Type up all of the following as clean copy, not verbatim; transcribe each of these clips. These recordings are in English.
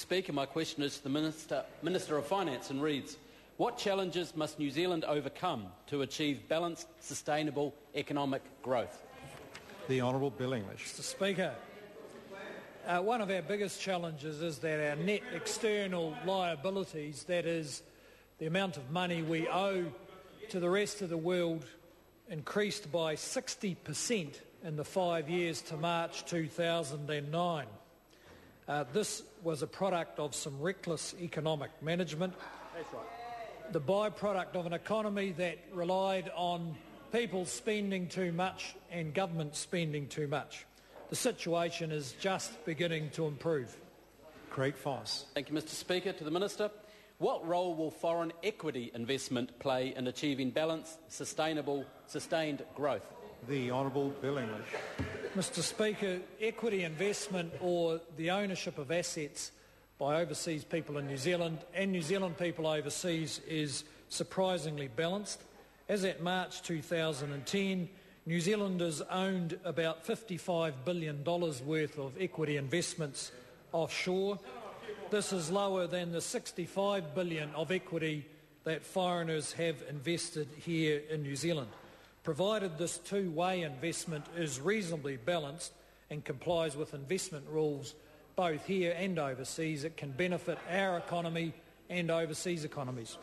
Speaker, my question is to the Minister of Finance and reads, what challenges must New Zealand overcome to achieve balanced, sustainable economic growth? The Honourable Bill English. Mr. Speaker, one of our biggest challenges is that our net external liabilities, that is, the amount of money we owe to the rest of the world, increased by 60% in the 5 years to March 2009. This was a product of some reckless economic management. That's right. The byproduct of an economy that relied on people spending too much and government spending too much. The situation is just beginning to improve. Craig Foss. Thank you, Mr. Speaker. To the Minister. What role will foreign equity investment play in achieving balanced, sustained growth? The Honourable Bill English. Mr. Speaker, equity investment or the ownership of assets by overseas people in New Zealand and New Zealand people overseas is surprisingly balanced. As at March 2010, New Zealanders owned about $55 billion worth of equity investments offshore. This is lower than the $65 billion of equity that foreigners have invested here in New Zealand. Provided this two-way investment is reasonably balanced and complies with investment rules both here and overseas, it can benefit our economy and overseas economies.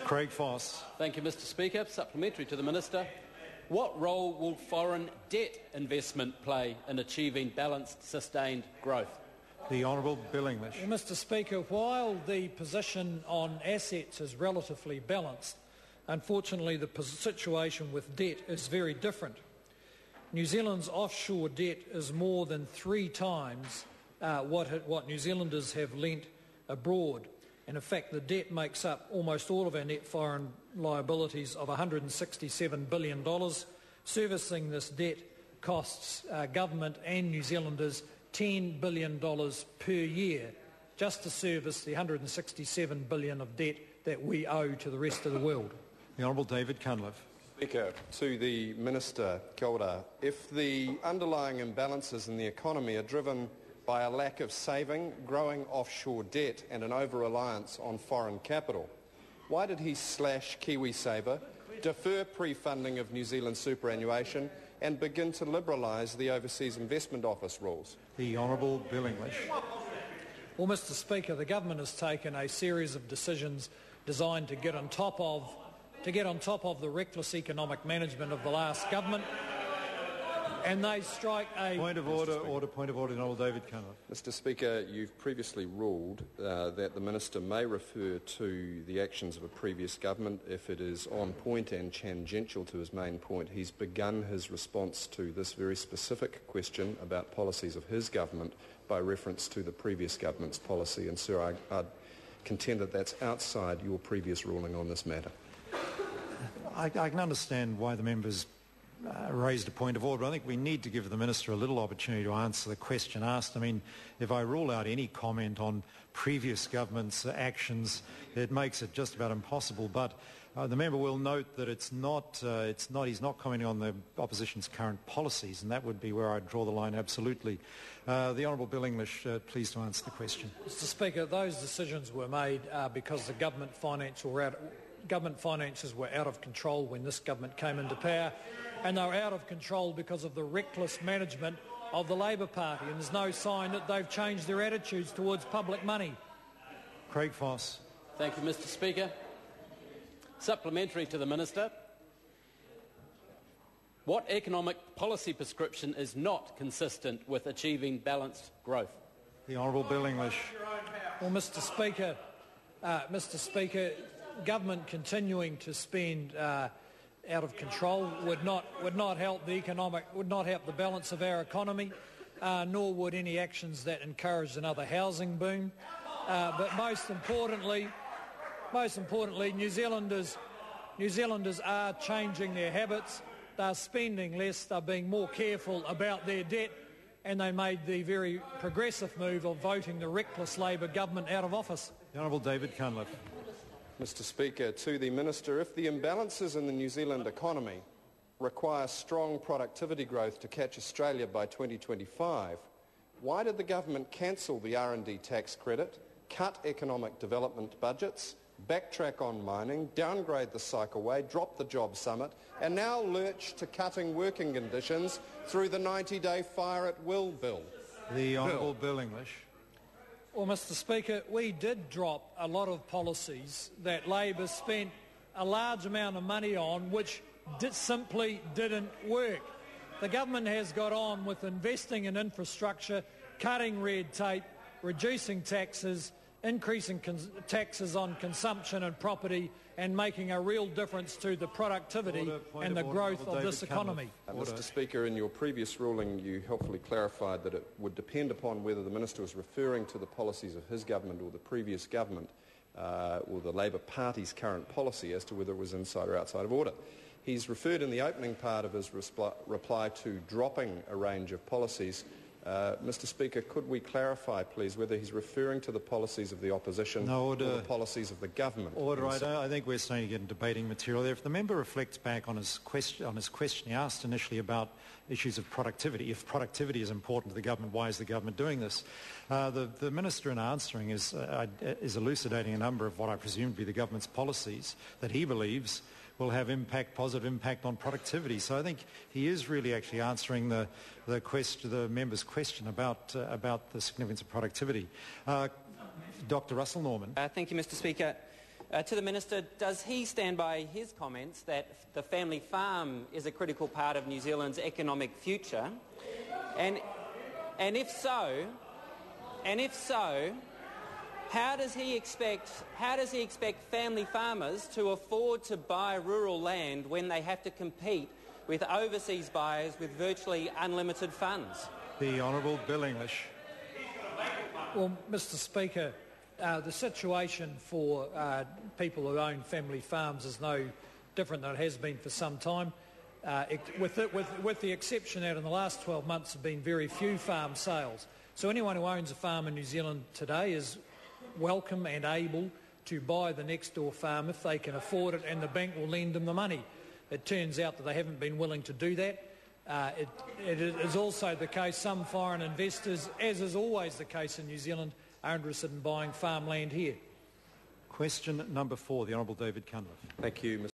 Craig Foss. Thank you, Mr. Speaker. Supplementary to the Minister. What role will foreign debt investment play in achieving balanced, sustained growth? The Honourable Bill English. Well, Mr. Speaker, while the position on assets is relatively balanced, unfortunately the situation with debt is very different. New Zealand's offshore debt is more than 3 times what New Zealanders have lent abroad. And in fact, the debt makes up almost all of our net foreign liabilities of $167 billion. Servicing this debt costs government and New Zealanders $10 billion per year just to service the $167 billion of debt that we owe to the rest of the world. The Honourable David Cunliffe. Speaker, to the Minister, kia ora. If the underlying imbalances in the economy are driven by a lack of saving, growing offshore debt and an over-reliance on foreign capital, why did he slash KiwiSaver, defer pre-funding of New Zealand superannuation and begin to liberalise the Overseas Investment Office rules? The Honourable Bill English. Well, Mr. Speaker, the government has taken a series of decisions designed to get on top of the reckless economic management of the last government, and they strike a... Point of order, Honourable David Cunliffe. Mr. Speaker, you've previously ruled that the Minister may refer to the actions of a previous government if it is on point and tangential to his main point. He's begun his response to this very specific question about policies of his government by reference to the previous government's policy, and sir, I'd contend that that's outside your previous ruling on this matter. I can understand why the members raised a point of order. I think we need to give the Minister a little opportunity to answer the question asked. I mean, if I rule out any comment on previous government's actions, it makes it just about impossible. But the member will note that he's not commenting on the opposition's current policies, and that would be where I'd draw the line absolutely. The Honourable Bill English, pleased to answer the question. Mr. Speaker, those decisions were made because the government finances were out of control when this government came into power, and they were out of control because of the reckless management of the Labour Party, and there's no sign that they've changed their attitudes towards public money. Craig Foss. Thank you, Mr. Speaker. Supplementary to the Minister. What economic policy prescription is not consistent with achieving balanced growth? The Honourable Bill English. Well, Mr. Speaker, government continuing to spend out of control would not help the balance of our economy, nor would any actions that encourage another housing boom. But most importantly, New Zealanders are changing their habits. They're spending less. They're being more careful about their debt, and they made the very progressive move of voting the reckless Labour government out of office. The Honourable David Cunliffe. Mr. Speaker, to the Minister, if the imbalances in the New Zealand economy require strong productivity growth to catch Australia by 2025, Why did the government cancel the R&D tax credit, cut economic development budgets, backtrack on mining, downgrade the cycleway, drop the job summit, and now lurch to cutting working conditions through the 90-day fire at will bill? The Honourable Bill English. Well, Mr Speaker, we did drop a lot of policies that Labor spent a large amount of money on which simply didn't work. The government has got on with investing in infrastructure, cutting red tape, reducing taxes, increasing taxes on consumption and property, and making a real difference to the productivity and the growth of this economy. Mr Speaker, in your previous ruling you helpfully clarified that it would depend upon whether the Minister was referring to the policies of his government or the previous government or the Labor Party's current policy as to whether it was inside or outside of order. He's referred in the opening part of his reply to dropping a range of policies. Mr Speaker, could we clarify, please, whether he's referring to the policies of the opposition or the policies of the government? Order. I think we're starting to get into debating material there. If the member reflects back on his question, he asked initially about issues of productivity. If productivity is important to the government, why is the government doing this? The Minister in answering is elucidating a number of what I presume to be the government's policies that he believes will have positive impact on productivity. So I think he is really actually answering the member's question about the significance of productivity. Dr. Russel Norman. Thank you, Mr Speaker. To the Minister, does he stand by his comments that the family farm is a critical part of New Zealand's economic future? And if so, how does he expect family farmers to afford to buy rural land when they have to compete with overseas buyers with virtually unlimited funds? The Honourable Bill English. Well, Mr Speaker, the situation for people who own family farms is no different than it has been for some time, with the exception that in the last 12 months there have been very few farm sales. So anyone who owns a farm in New Zealand today is welcome and able to buy the next door farm if they can afford it and the bank will lend them the money. It turns out that they haven't been willing to do that. It is also the case some foreign investors, as is always the case in New Zealand, are interested in buying farmland here. Question number 4, the Honourable David Cunliffe. Thank you, Mr.